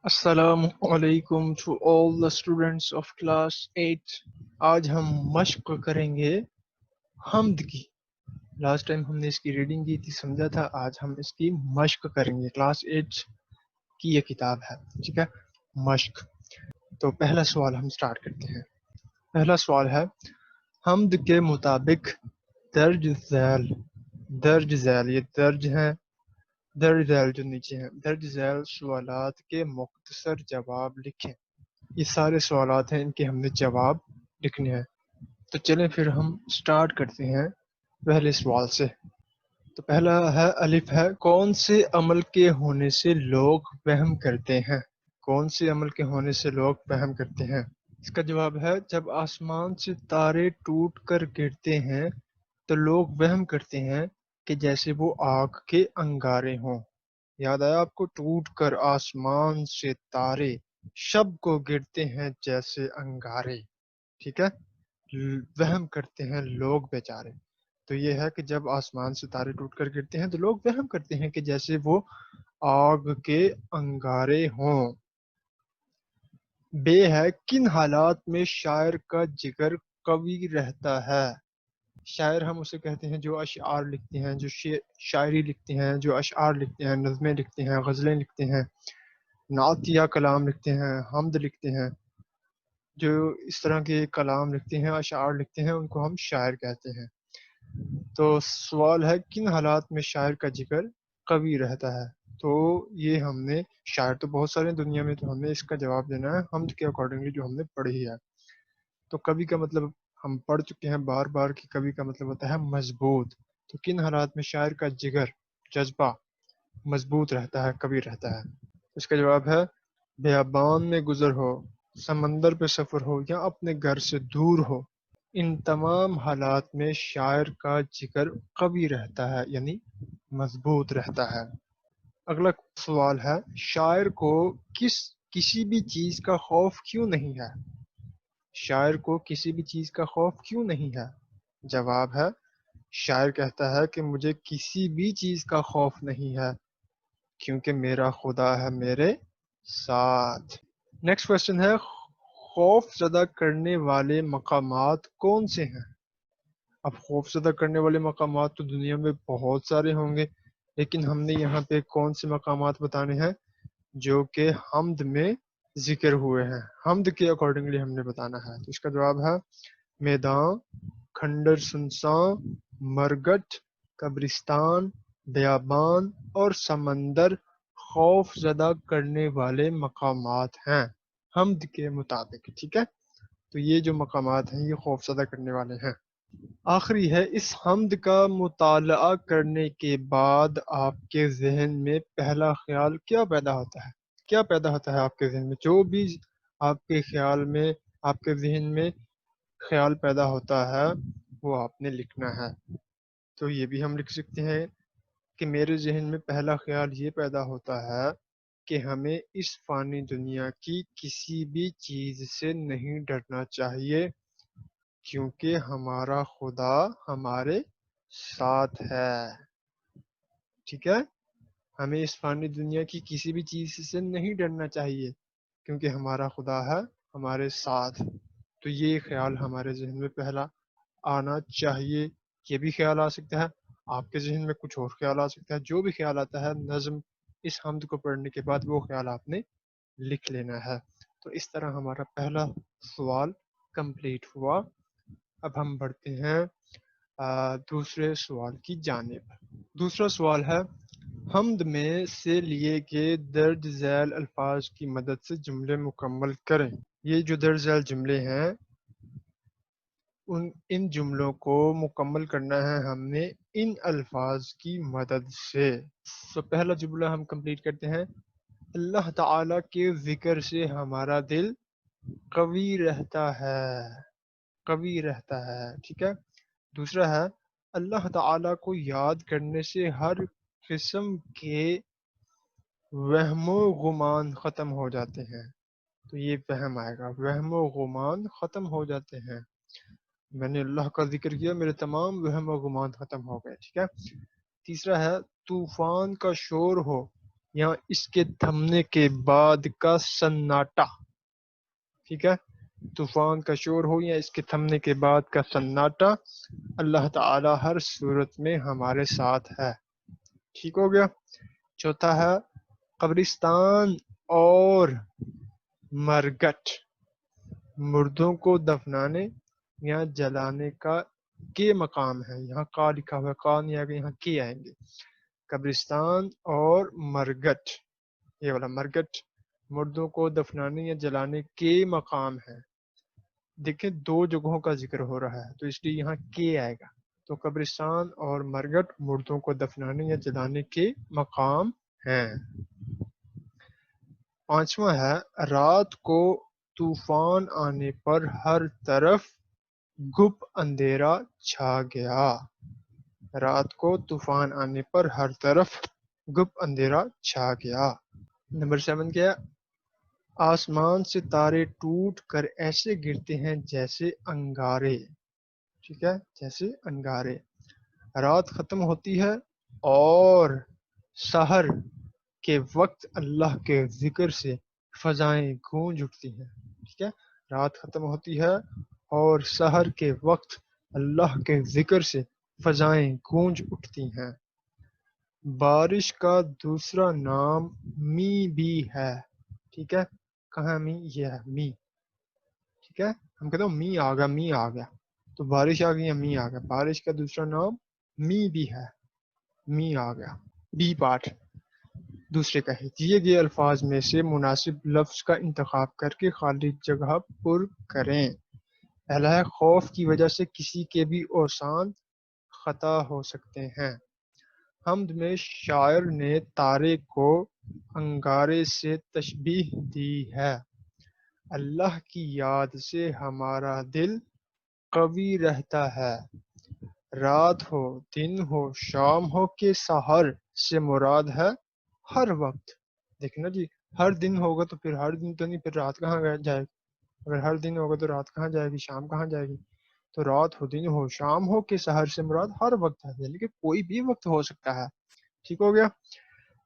السلام علیکم to all the students of class 8. آج ہم مشق کریں گے حمد کی. لاسٹ ٹائم ہم نے اس کی ریڈنگ کی تھی، سمجھا تھا. آج ہم اس کی مشق کریں گے. کلاس 8 کی یہ کتاب ہے، ٹھیک ہے. مشق. تو پہلا سوال ہم سٹارٹ کرتے ہیں. پہلا سوال ہے، حمد کے مطابق درج ذیل. درج ذیل، یہ درج ہیں، درج ذیل جو نیچے ہیں، درج ذیل سوالات کے مختصر جواب لکھیں. یہ سارے سوالات ہیں، ان کے ہم نے جواب لکھنے ہیں. تو چلیں پھر ہم سٹارٹ کرتے ہیں پہلے سوال سے. تو پہلا ہے، الف ہے، کون سے عمل کے ہونے سے لوگ وہم کرتے ہیں؟ کون سے عمل کے ہونے سے لوگ وہم کرتے ہیں؟ اس کا جواب ہے، جب آسمان سے تارے ٹوٹ کر گرتے ہیں تو لوگ وہم کرتے ہیں کہ جیسے وہ آگ کے انگارے ہوں. یاد آیا آپ کو؟ ٹوٹ کر آسمان سے تارے شب کو گرتے ہیں جیسے انگارے. ٹھیک ہے، وہم کرتے ہیں لوگ بیچارے. تو یہ ہے کہ جب آسمان سے تارے ٹوٹ کر گرتے ہیں تو لوگ وہم کرتے ہیں کہ جیسے وہ آگ کے انگارے ہوں. بے ہے، کن حالات میں شاعر کا جگر قوی رہتا ہے؟ شاعر ہم اسے کہتے ہیں جو اشعار لکھتے ہیں، جو شاعری لکھتے ہیں، جو اشعار لکھتے ہیں، نظمیں لکھتے ہیں، غزلیں لکھتے ہیں، نعتیہ کلام لکھتے ہیں، حمد لکھتے ہیں. جو اس طرح کے کلام لکھتے ہیں، اشعار لکھتے ہیں، ان کو ہم شاعر کہتے ہیں. تو سوال ہے، کن حالات میں شاعر کا جگر قوی رہتا ہے؟ تو یہ ہم نے، شاعر تو بہت سارے دنیا میں، تو ہم نے اس کا جواب دینا ہے حمد کے اکارڈنگلی جو ہم نے پڑھی ہے. تو کبھی کا مطلب ہم پڑھ چکے ہیں بار بار کہ کبھی کا مطلب ہوتا ہے مضبوط. تو کن حالات میں شاعر کا جگر، جذبہ مضبوط رہتا ہے، قوی رہتا ہے؟ اس کا جواب ہے، بیابان میں گزر ہو، سمندر پہ سفر ہو، یا اپنے گھر سے دور ہو، ان تمام حالات میں شاعر کا جگر قوی رہتا ہے، یعنی مضبوط رہتا ہے. اگلا سوال ہے، شاعر کو کسی بھی چیز کا خوف کیوں نہیں ہے؟ شاعر کو کسی بھی چیز کا خوف کیوں نہیں ہے؟ جواب ہے، شاعر کہتا ہے کہ مجھے کسی بھی چیز کا خوف نہیں ہے کیونکہ میرا خدا ہے میرے ساتھ. نیکسٹ کوشچن ہے، خوف زدہ کرنے والے مقامات کون سے ہیں؟ اب خوف زدہ کرنے والے مقامات تو دنیا میں بہت سارے ہوں گے، لیکن ہم نے یہاں پہ کون سے مقامات بتانے ہیں جو کہ حمد میں ذکر ہوئے ہیں. حمد کے اکارڈنگلی ہم نے بتانا ہے. تو اس کا جواب ہے، میدان، کھنڈر سنساں، مرگٹ، قبرستان، بیابان اور سمندر خوف زدہ کرنے والے مقامات ہیں حمد کے مطابق. ٹھیک ہے، تو یہ جو مقامات ہیں یہ خوف زدہ کرنے والے ہیں. آخری ہے، اس حمد کا مطالعہ کرنے کے بعد آپ کے ذہن میں پہلا خیال کیا پیدا ہوتا ہے؟ کیا پیدا ہوتا ہے آپ کے ذہن میں؟ جو بھی آپ کے خیال میں، آپ کے ذہن میں خیال پیدا ہوتا ہے وہ آپ نے لکھنا ہے. تو یہ بھی ہم لکھ سکتے ہیں کہ میرے ذہن میں پہلا خیال یہ پیدا ہوتا ہے کہ ہمیں اس فانی دنیا کی کسی بھی چیز سے نہیں ڈرنا چاہیے کیونکہ ہمارا خدا ہمارے ساتھ ہے. ٹھیک ہے، ہمیں اس فانی دنیا کی کسی بھی چیز سے نہیں ڈرنا چاہیے کیونکہ ہمارا خدا ہے ہمارے ساتھ. تو یہ خیال ہمارے ذہن میں پہلا آنا چاہیے. یہ بھی خیال آ سکتا ہے، آپ کے ذہن میں کچھ اور خیال آ سکتا ہے. جو بھی خیال آتا ہے نظم اس حمد کو پڑھنے کے بعد وہ خیال آپ نے لکھ لینا ہے. تو اس طرح ہمارا پہلا سوال کمپلیٹ ہوا. اب ہم بڑھتے ہیں دوسرے سوال کی جانب. دوسرا سوال ہے، حمد میں سے لیے گئے درج ذیل الفاظ کی مدد سے جملے مکمل کریں. یہ جو درج ذیل جملے ہیں ان جملوں کو مکمل کرنا ہے ہم نے ان الفاظ کی مدد سے. تو پہلا جملہ ہم کمپلیٹ کرتے ہیں، اللہ تعالیٰ کے ذکر سے ہمارا دل قوی رہتا ہے. قوی رہتا ہے. ٹھیک ہے. دوسرا ہے، اللہ تعالیٰ کو یاد کرنے سے ہر قسم کے وہم و گمان ختم ہو جاتے ہیں. تو یہ وہم آئے گا، وہم و گمان ختم ہو جاتے ہیں. میں نے اللہ کا ذکر کیا، میرے تمام وہم و گمان ختم ہو گئے. ٹھیک ہے. تیسرا ہے، طوفان کا شور ہو یہاں اس کے تھمنے کے بعد کا سناٹا، ٹھیک ہے، طوفان کا شور ہو یا اس کے تھمنے کے بعد کا سناٹا، اللہ تعالی ہر صورت میں ہمارے ساتھ ہے، ٹھیک ہو گیا۔ چوتھا ہے قبرستان اور مرگٹ، مردوں کو دفنانے یا جلانے کا کے مقام ہے، یہاں کا لکھا ہوا ہے، کا نہیں آئے گا، یہاں کے آئیں گے۔ قبرستان اور مرگٹ، یہ والا مرگٹ مردوں کو دفنانے یا جلانے کے مقام ہے۔ دیکھیں دو جگہوں کا ذکر ہو رہا ہے تو اس لیے یہاں کے آئے گا، تو قبرستان اور مرگٹ مردوں کو دفنانے یا جلانے کے مقام ہیں۔ پانچواں ہے رات کو طوفان آنے پر ہر طرف گپ اندھیرا چھا گیا، رات کو طوفان آنے پر ہر طرف گپ اندھیرا چھا گیا۔ نمبر 7 کیا ہے؟ آسمان سے تارے ٹوٹ کر ایسے گرتے ہیں جیسے انگارے، ٹھیک ہے، جیسے انگارے۔ رات ختم ہوتی ہے اور سحر کے وقت اللہ کے ذکر سے فضائیں گونج اٹھتی ہیں، ٹھیک ہے، رات ختم ہوتی ہے اور سحر کے وقت اللہ کے ذکر سے فضائیں گونج اٹھتی ہیں۔ بارش کا دوسرا نام می بھی ہے، ٹھیک ہے، کہاں می؟ یہ ہے می، ٹھیک ہے، ہم کہتے ہیں می آ گیا، می آ گیا، تو بارش آ گئی یا می آ گیا، بارش کا دوسرا نام می بھی ہے، می آ گیا، بی پارٹ۔ دوسرے کہے دیے گئے الفاظ میں سے مناسب لفظ کا انتخاب کر کے خالی جگہ پر کریں۔ پہلا ہے خوف کی وجہ سے کسی کے بھی اوسان خطا ہو سکتے ہیں۔ حمد میں شاعر نے تارے کو انگارے سے تشبیہ دی ہے۔ اللہ کی یاد سے ہمارا دل قوی رہتا ہے۔ رات ہو، دن ہو، شام ہو کہ سحر سے مراد ہے ہر وقت۔ دیکھنا جی، ہر دن ہوگا تو پھر ہر دن تو نہیں، پھر رات کہاں جائے گی؟ اگر ہر دن ہوگا تو رات کہاں جائے گی، شام کہاں جائے گی؟ تو رات ہو، دن ہو، شام ہو کہ سحر سے مراد ہر وقت ہے، یعنی کہ کوئی بھی وقت ہو سکتا ہے، ٹھیک ہو گیا۔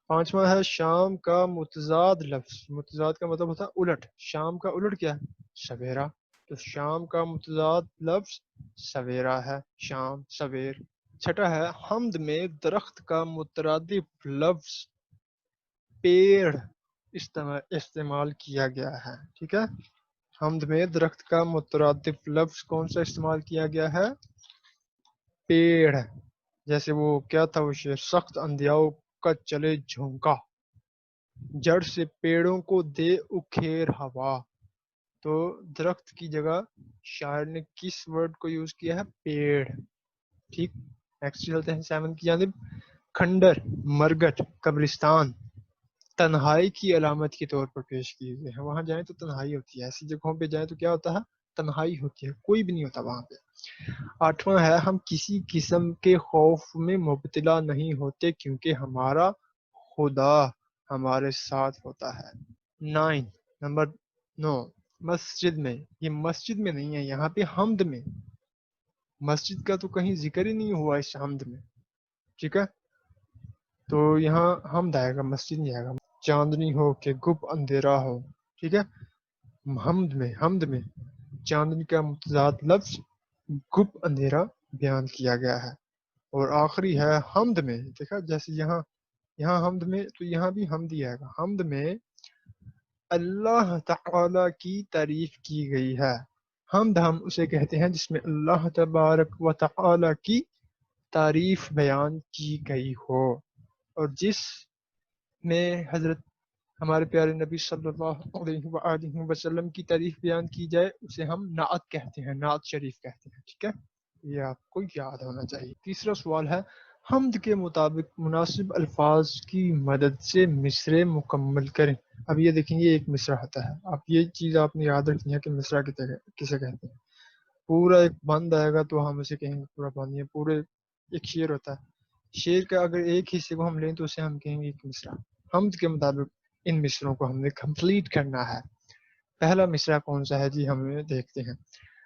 پانچواں ہے شام کا متضاد لفظ، متضاد کا مطلب ہوتا ہے الٹ، شام کا الٹ کیا ہے؟ سویرا، تو شام کا متضاد لفظ سویرا ہے، شام، سویر۔ چھٹا ہے حمد میں درخت کا مترادف لفظ پیڑ استعمال کیا گیا ہے، ٹھیک ہے، حمد میں درخت کا مترادف لفظ کون سا استعمال کیا گیا ہے؟ پیڑ۔ جیسے وہ کیا تھا وہ شعر، سخت اندھیاؤ کا چلے جھونکا، جڑ سے پیڑوں کو دے اکھیر ہوا، تو درخت کی جگہ شاعر نے کس ورڈ کو یوز کیا ہے؟ پیڑ، ٹھیک۔ نیکسٹ چلتے ہیں 7 کی جانب۔ کھنڈر، مرگٹ، قبرستان تنہائی کی علامت کے طور پر پیش کیے گئے ہیں، وہاں جائیں تو تنہائی ہوتی ہے، ایسی جگہوں پہ جائیں تو کیا ہوتا ہے؟ تنہائی ہوتی ہے، کوئی بھی نہیں ہوتا وہاں پہ۔ آٹھواں ہے ہم کسی قسم کے خوف میں مبتلا نہیں ہوتے کیونکہ ہمارا خدا ہمارے ساتھ ہوتا ہے۔ 9 نمبر 9 مسجد میں، یہ مسجد میں نہیں ہے، یہاں پہ حمد میں، مسجد کا تو کہیں ذکر ہی نہیں ہوا اس حمد میں، ٹھیک ہے، تو یہاں حمد آئے گا، مسجد نہیں آئے گا۔ چاندنی ہو کہ گپ اندھیرا ہو، ٹھیک ہے، حمد میں چاندنی کا متضاد لفظ گپ اندھیرا بیان کیا گیا ہے۔ اور آخری ہے حمد میں، دیکھا جیسے یہاں حمد میں، تو یہاں بھی حمد ہی آئے گا، حمد میں اللہ تعالی کی تعریف کی گئی ہے۔ حمد ہم اسے کہتے ہیں جس میں اللہ تبارک و تعالی کی تعریف بیان کی گئی ہو، اور جس میں حضرت ہمارے پیارے نبی صلی اللہ علیہ وآلہ وسلم کی تعریف بیان کی جائے اسے ہم نعت کہتے ہیں، نعت شریف کہتے ہیں، ٹھیک ہے، یہ آپ کو یاد ہونا چاہیے۔ تیسرا سوال ہے حمد کے مطابق مناسب الفاظ کی مدد سے مصرع مکمل کریں۔ اب یہ دیکھیں یہ ایک مصرع ہوتا ہے، اب یہ چیز آپ نے یاد رکھنی ہے کہ مصرع کسے کہتے ہیں۔ پورا ایک بند آئے گا تو ہم اسے کہیں گے پورا بند، یہ پورے ایک شعر ہوتا ہے، شعر کا اگر ایک حصے کو ہم لیں تو اسے ہم کہیں گے ایک مصرع۔ حمد کے مطابق ان مصروں کو ہم نے کمپلیٹ کرنا ہے۔ پہلا مصرع کون سا ہے جی، ہم دیکھتے ہیں۔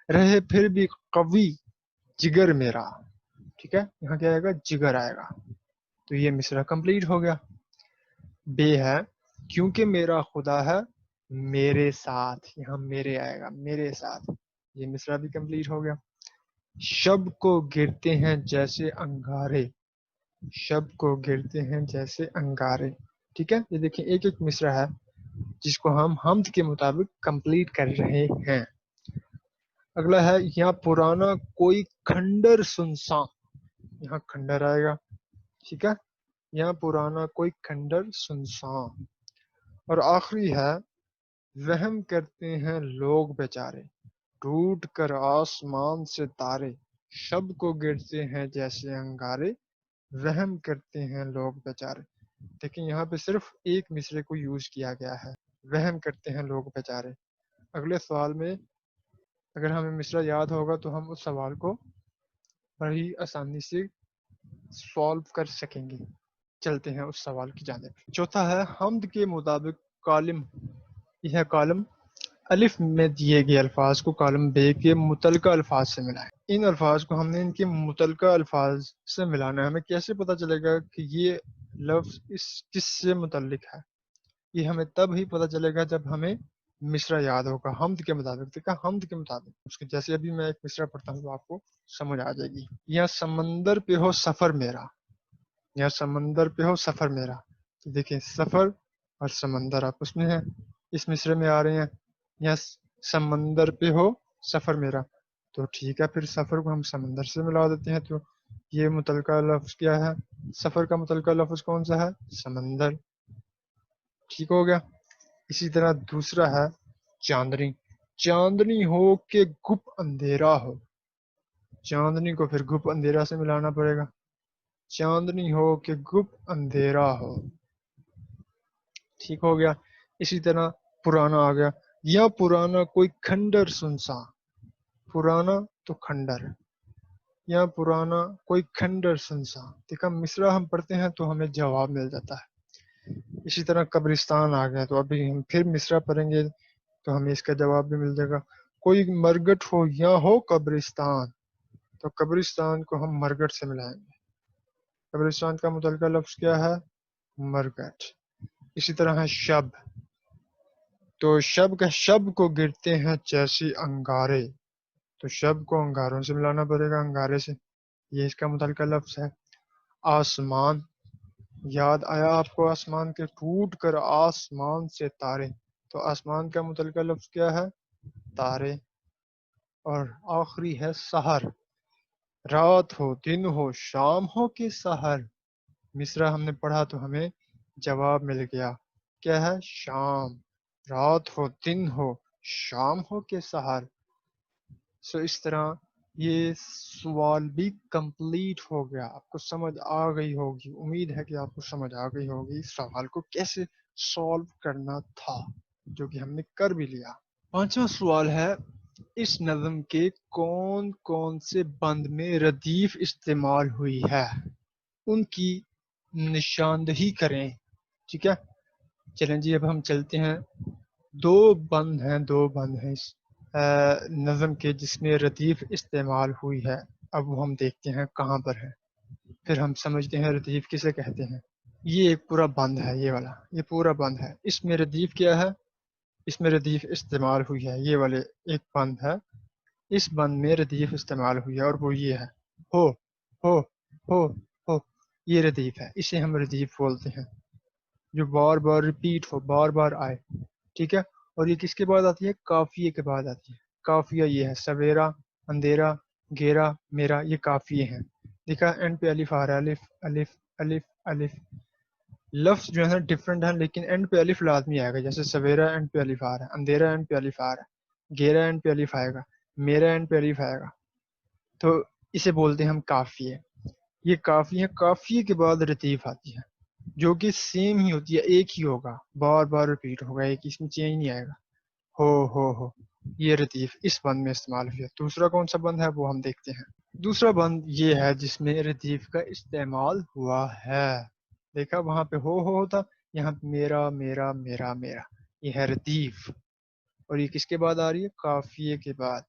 رہے پھر بھی قوی جگر میرا، ٹھیک ہے، یہاں کیا آئے گا؟ جگر آئے گا، تو یہ مصرع کمپلیٹ ہو گیا۔ بے ہے کیونکہ میرا خدا ہے میرے ساتھ، یہاں میرے آئے گا، میرے ساتھ، یہ مصرع بھی کمپلیٹ ہو گیا۔ شب کو گرتے ہیں جیسے انگارے، شب کو گرتے ہیں جیسے انگارے، ٹھیک ہے، یہ دیکھیں ایک ایک مصرع ہے جس کو ہم حمد کے مطابق کمپلیٹ کر رہے ہیں۔ اگلا ہے یہاں پرانا کوئی کھنڈر سنساں، یہاں کھنڈر آئے گا، ٹھیک ہے، یہاں پرانا کوئی کھنڈر سنساں۔ اور آخری ہے وہم کرتے ہیں لوگ بیچارے ٹوٹ کر آسمان سے تارے، شب کو گرتے ہیں جیسے انگارے وہم کرتے ہیں لوگ بیچارے۔ دیکھیں یہاں پہ صرف ایک مصرے کو یوز کیا گیا ہے، وہم کرتے ہیں لوگ بیچارے۔ اگلے سوال میں اگر ہمیں مصرع یاد ہوگا تو ہم اس سوال کو بڑی آسانی سے سالو کر سکیں گے۔ چلتے ہیں اس سوال کی جانب۔ چوتھا ہے حمد کے مطابق کالم، یہ کالم الف میں دیے گئے الفاظ کو کالم بے کے متعلقہ الفاظ سے ملائیں۔ ان الفاظ کو ہم نے ان کے متعلقہ الفاظ سے ملانا ہے۔ ہمیں کیسے پتہ چلے گا کہ یہ لفظ اس کس سے متعلق ہے؟ یہ ہمیں تب ہی پتہ چلے گا جب ہمیں مصرع یاد ہوگا حمد کے مطابق۔ دیکھا حمد کے مطابق، اس کے جیسے ابھی میں ایک مصرع پڑھتا ہوں تو آپ کو سمجھ آ جائے گی۔ یا سمندر پہ ہو سفر میرا، یا سمندر پہ ہو سفر میرا، تو دیکھیں سفر اور سمندر آپس میں ہیں، اس مصرع میں آ رہے ہیں۔ یا سمندر پہ ہو سفر میرا، تو ٹھیک ہے، پھر سفر کو ہم سمندر سے ملا دیتے ہیں، تو یہ متعلقہ لفظ کیا ہے؟ سفر کا متعلقہ لفظ کون سا ہے؟ سمندر، ٹھیک ہو گیا۔ اسی طرح دوسرا ہے چاندنی، چاندنی ہو کہ گپ اندھیرا ہو، چاندنی کو پھر گپ اندھیرا سے ملانا پڑے گا، چاندنی ہو کہ گپ اندھیرا ہو، ٹھیک ہو گیا۔ اسی طرح پرانا آ گیا، یا پرانا کوئی کھنڈر سنسا، پرانا تو کھنڈر، یا پرانا کوئی کھنڈر سنسا، دیکھا مصرع ہم پڑھتے ہیں تو ہمیں جواب مل جاتا ہے۔ اسی طرح قبرستان آ گیا، تو ابھی ہم پھر مصرع پڑھیں گے تو ہمیں اس کا جواب بھی مل جائے گا۔ کوئی مرگٹ ہو یا ہو قبرستان، تو قبرستان کو ہم مرگٹ سے ملائیں گے، قبرستان کا متعلقہ لفظ کیا ہے؟ مرگٹ۔ اسی طرح ہے شب، تو شب کا شب کو گرتے ہیں جیسے انگارے، تو شب کو انگاروں سے ملانا پڑے گا، انگارے سے، یہ اس کا متعلقہ لفظ ہے۔ آسمان، یاد آیا آپ کو آسمان کے ٹوٹ کر آسمان سے تارے، تو آسمان کا متعلقہ لفظ کیا ہے؟ تارے۔ اور آخری ہے سحر، رات ہو دن ہو شام ہو کہ سحر، مصرع ہم نے پڑھا تو ہمیں جواب مل گیا، کیا ہے؟ شام، رات ہو دن ہو شام ہو کہ سحر۔ سو اس طرح یہ سوال بھی کمپلیٹ ہو گیا، آپ کو سمجھ آ گئی ہوگی، امید ہے کہ آپ کو سمجھ آ گئی ہوگی اس سوال کو کیسے سالو کرنا تھا، جو کہ ہم نے کر بھی لیا۔ پانچواں سوال ہے اس نظم کے کون کون سے بند میں ردیف استعمال ہوئی ہے، ان کی نشاندہی کریں، ٹھیک ہے۔ چلیں جی اب ہم چلتے ہیں، دو بند ہیں اس نظم کے جس میں ردیف استعمال ہوئی ہے، اب وہ ہم دیکھتے ہیں کہاں پر ہے، پھر ہم سمجھتے ہیں ردیف کسے کہتے ہیں۔ یہ ایک پورا بند ہے، یہ والا، یہ پورا بند ہے، اس میں ردیف کیا ہے؟ اس میں ردیف استعمال ہوئی ہے، یہ والے ایک بند ہے، اس بند میں ردیف استعمال ہوئی ہے، اور وہ یہ ہے ہو ہو ہو ہو، یہ ردیف ہے، اسے ہم ردیف بولتے ہیں، جو بار بار ریپیٹ ہو، بار بار آئے، ٹھیک ہے۔ اور یہ کس کے بعد آتی ہے؟ کافیے کے بعد آتی ہے، کافیہ یہ ہے سویرا، اندھیرا، گھیرا، میرا، یہ کافیے ہیں، دیکھا اینڈ پہ الف آ رہا ہے، الف الف الف الف، لفظ جو ہے ڈفرینٹ ہے لیکن اینڈ پہ الف لازمی آئے گا، جیسے سویرا اینڈ پہ الف آ رہا ہے، اندھیرا اینڈ پہ الف آ رہا ہے، گھیرا اینڈ پہ الف آئے گا، میرا اینڈ پہ الف آئے گا، تو اسے بولتے ہیں ہم کافیے۔ یہ کافیے، کافیے کے بعد ردیف آتی ہے جو کہ سیم ہی ہوتی ہے، ایک ہی ہوگا، بار بار ریپیٹ ہوگا، ایک اس میں چینج نہیں آئے گا، ہو، یہ ردیف اس بند میں استعمال ہوئی ہے۔ دوسرا کون سا بند ہے وہ ہم دیکھتے ہیں۔ دوسرا بند یہ ہے جس میں ردیف کا استعمال ہوا ہے، دیکھا وہاں پہ ہو ہوتا، یہاں پہ میرا میرا میرا میرا، یہ ہے ردیف، اور یہ کس کے بعد آ رہی ہے؟ کافیے کے بعد،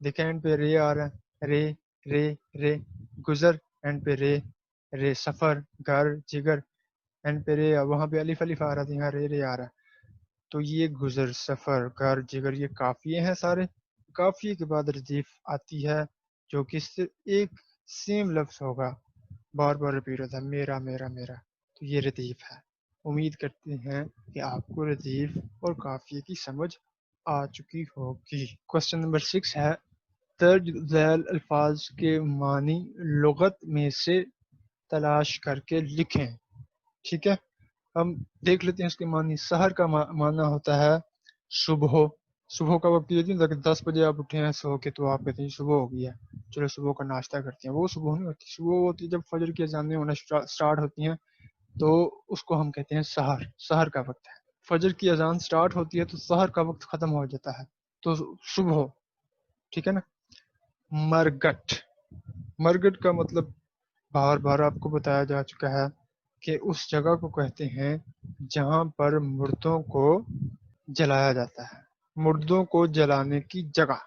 دیکھا اینڈ پہ رے آ رہا ہے، رے رے رے، گزر اینڈ پہ رے، رے سفر، گھر، جگر، این پہ رے، وہاں پہ الف الف آ رہا تھا، یہاں رے رے آ رہا ہے. تو یہ گزر، سفر، گھر، جگر، یہ کافیے ہیں سارے. کافیے کے بعد ردیف آتی ہے جو کہ صرف ایک سیم لفظ ہوگا، بار بار ریپیٹ ہوتا ہے، میرا میرا میرا. تو یہ ردیف ہے. امید کرتے ہیں کہ آپ کو ردیف اور کافیے کی سمجھ آ چکی ہوگی. کوشچن نمبر 6 ہے درج ذیل الفاظ کے معنی لغت میں سے تلاش کر کے لکھیں. ٹھیک ہے، ہم دیکھ لیتے ہیں اس کے معنی. سحر کا معنی ہوتا ہے صبح. صبح کا وقت یہ نہیں کہ 10 بجے آپ اٹھے ہیں سو کے تو آپ کہتے ہیں صبح ہو گئی ہے، چلو صبح کا ناشتہ کرتے ہیں. وہ صبح نہیں ہوتی. صبح ہوتی ہے جب فجر کی اذانیں ہونا سٹارٹ ہوتی ہیں، تو اس کو ہم کہتے ہیں سحر. سحر کا وقت ہے. فجر کی اذان سٹارٹ ہوتی ہے تو سحر کا وقت ختم ہو جاتا ہے، تو صبح ہو. ٹھیک ہے نا. مرگٹ. مرگٹ کا مطلب بار بار آپ کو بتایا جا چکا ہے کہ اس جگہ کو کہتے ہیں جہاں پر مردوں کو جلایا جاتا ہے، مردوں کو جلانے کی جگہ.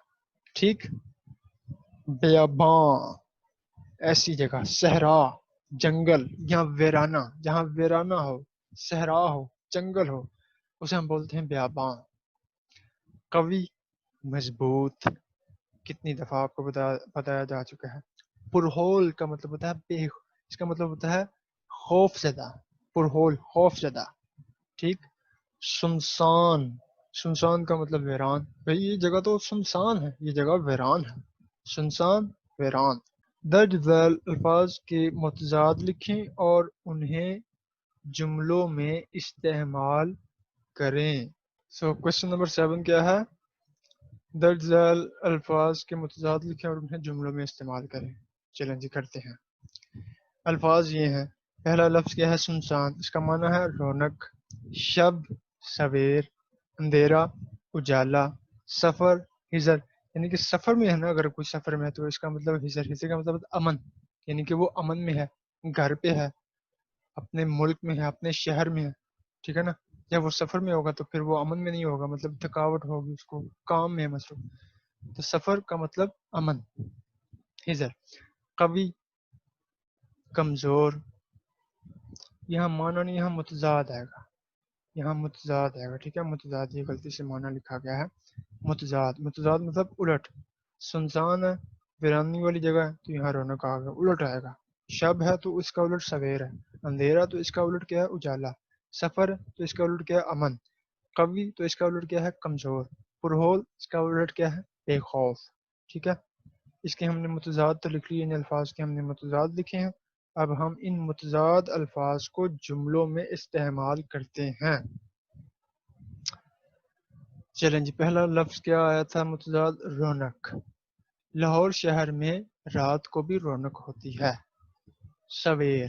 ٹھیک. بیاباں، ایسی جگہ. صحرا، جنگل یا ویرانہ. جہاں ویرانہ ہو، صحرا ہو، جنگل ہو، اسے ہم بولتے ہیں بیاباں. قوی، مضبوط. کتنی دفعہ آپ کو بتایا جا چکا ہے. پرہول کا مطلب ہوتا ہے اس کا مطلب ہوتا ہے خوف زدہ. پرہول، خوف زدہ. ٹھیک. سنسان. سنسان کا مطلب ویران. بھئی یہ جگہ تو سنسان ہے، یہ جگہ ویران ہے. سنسان، ویران. درج ذیل الفاظ کے متضاد لکھیں اور انہیں جملوں میں استعمال کریں. سو کوشچن نمبر 7 کیا ہے؟ درج ذیل الفاظ کے متضاد لکھیں اور انہیں جملوں میں استعمال کریں. چلیں جی کرتے ہیں. الفاظ یہ ہیں. پہلا لفظ کیا ہے؟ سنسان. اس کا معنی ہے رونق، شب، سویر، اندھیرا، اجالا. سفر، ہجر. یعنی کہ سفر میں ہے نا، اگر کوئی سفر میں ہے تو اس کا مطلب ہجر. ہجر کا مطلب امن، یعنی کہ وہ امن میں ہے، گھر پہ ہے، اپنے ملک میں ہے، اپنے شہر میں ہے. ٹھیک ہے نا. جب وہ سفر میں ہوگا تو پھر وہ امن میں نہیں ہوگا، مطلب تھکاوٹ ہوگی، اس کو کام میں مصروف. تو سفر کا مطلب امن. ہجر. قوی، کمزور. یہاں معنی نہیں، یہاں متضاد آئے گا. یہاں متضاد آئے گا. ٹھیک ہے. متضاد، یہ غلطی سے معنی لکھا گیا ہے متضاد. متضاد مطلب الٹ. سنسان ہے، ویرانی والی جگہ ہے، تو یہاں رونق آ گیا، الٹ آئے گا. شب ہے تو اس کا الٹ سویر ہے. اندھیرا تو اس کا الٹ کیا ہے؟ اجالا. سفر تو اس کا الٹ کیا ہے؟ امن. قوی تو اس کا الٹ کیا ہے؟ کمزور. پرہول اس کا الٹ کیا ہے؟ بے خوف. ٹھیک ہے. اس کے ہم نے متضاد تو لکھ لیے، ان الفاظ کے ہم نے متضاد لکھے ہیں. اب ہم ان متضاد الفاظ کو جملوں میں استعمال کرتے ہیں. چلیں جی. پہلا لفظ کیا آیا تھا متضاد؟ رونق. لاہور شہر میں رات کو بھی رونق ہوتی ہے. سویر.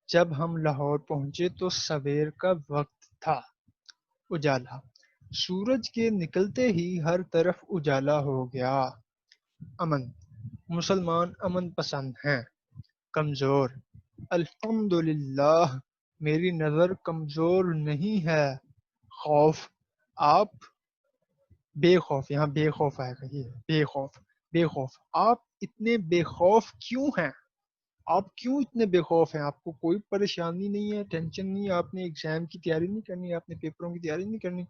جب ہم لاہور پہنچے تو سویر کا وقت تھا. اجالا. سورج کے نکلتے ہی ہر طرف اجالا ہو گیا. امن. مسلمان امن پسند ہیں. کمزور. الحمدللہ میری نظر کمزور نہیں ہے. خوف. آپ بے خوف. یہاں بے خوف آئے گا. یہ بے خوف. بے خوف. آپ اتنے بے خوف کیوں ہیں؟ آپ کیوں اتنے بے خوف ہیں؟ آپ کو کوئی پریشانی نہیں ہے، ٹینشن نہیں ہے، آپ نے ایگزام کی تیاری نہیں کرنی، آپ نے پیپروں کی تیاری نہیں کرنی،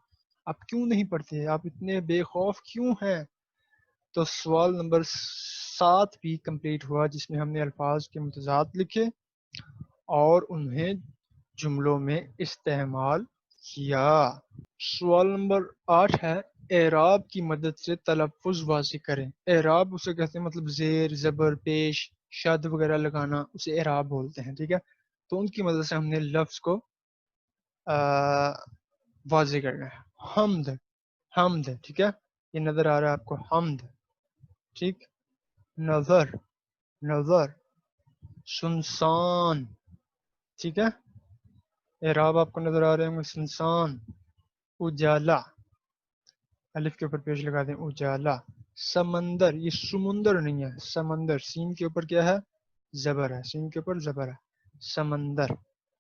آپ کیوں نہیں پڑھتے؟ آپ اتنے بے خوف کیوں ہیں؟ تو سوال نمبر 7 بھی کمپلیٹ ہوا، جس میں ہم نے الفاظ کے متضاد لکھے اور انہیں جملوں میں استعمال کیا. سوال نمبر 8 ہے اعراب کی مدد سے تلفظ واضح کریں. اعراب اسے کہتے ہیں، مطلب زیر، زبر، پیش، شد وغیرہ لگانا، اسے اعراب بولتے ہیں. ٹھیک ہے. تو ان کی مدد سے ہم نے لفظ کو واضح کرنا ہے. حمد. حمد. ٹھیک ہے. یہ نظر آ رہا ہے آپ کو؟ حمد. ٹھیک. نظر. نظر. سنسان. ٹھیک ہے. اعراب آپ کو نظر آ رہے ہوں گے. سنسان. اجالا. الف کے اوپر پیش لگا دیں. اجالا. سمندر. یہ سمندر نہیں ہے، سمندر. سین کے اوپر کیا ہے؟ زبر ہے. سین کے اوپر زبر ہے. سمندر.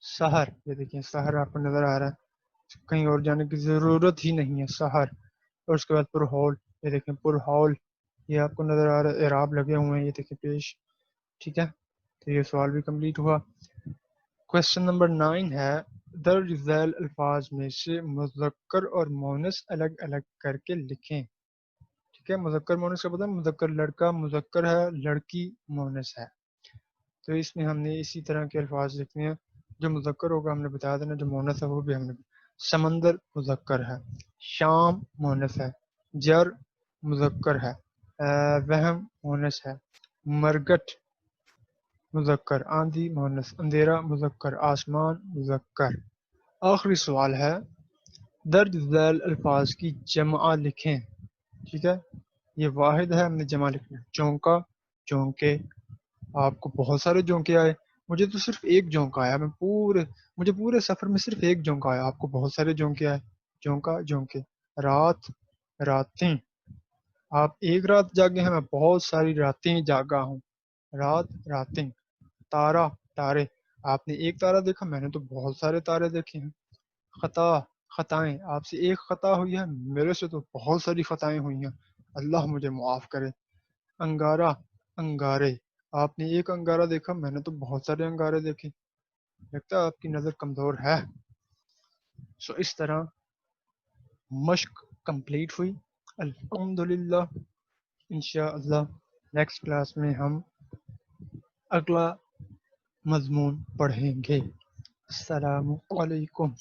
سحر. یہ دیکھیں سحر آپ کو نظر آ رہا ہے، کہیں اور جانے کی ضرورت ہی نہیں ہے. سحر. اور اس کے بعد پرہول. یہ دیکھیں پرہول، یہ آپ کو نظر آ رہا ہے. اعراب لگے ہوئے ہیں، یہ دیکھیں پیش. ٹھیک ہے. تو یہ سوال بھی کمپلیٹ ہوا. کوشچن نمبر 9 ہے درج ذیل الفاظ میں سے مذکر اور مونس الگ الگ کر کے لکھیں. ٹھیک ہے، مذکر مونس کا پتہ ہے، مذکر لڑکا مذکر ہے، لڑکی مونس ہے. تو اس میں ہم نے اسی طرح کے الفاظ لکھنے ہیں. جو مذکر ہوگا ہم نے بتایا تھا نا، جو مونس ہے وہ بھی ہم نے. سمندر مذکر ہے، شام مونس ہے، جر مذکر ہے، وہم مونس ہے، مرگٹ مذکر، آندھی مونس، اندھیرا مذکر، آسمان مذکر. آخری سوال ہے، درج ذیل الفاظ کی جمع لکھیں. ٹھیک ہے، یہ واحد ہے، ہم نے جمع لکھنا ہے. چونکا چونکے. آپ کو بہت سارے جونکے آئے، مجھے تو صرف ایک جونکا آیا. مجھے پورے سفر میں صرف ایک جونکا آیا، آپ کو بہت سارے جونکے آئے. جونکا جونکے. رات راتیں. آپ ایک رات جاگے ہیں، میں بہت ساری راتیں جاگا ہوں. رات راتیں. تارا تارے. آپ نے ایک تارا دیکھا، میں نے تو بہت سارے تارے دیکھے ہیں. خطا خطائیں. آپ سے ایک خطا ہوئی ہے، میرے سے تو بہت ساری خطائیں ہوئی ہیں، اللہ مجھے معاف کرے. انگارہ انگارے. آپ نے ایک انگارہ دیکھا، میں نے تو بہت سارے انگارے دیکھے. لگتا ہے آپ کی نظر کمزور ہے. سو اس طرح مشق کمپلیٹ ہوئی الحمدللہ. انشاءاللہ نیکسٹ کلاس میں ہم اگلا مضمون پڑھیں گے. السلام علیکم.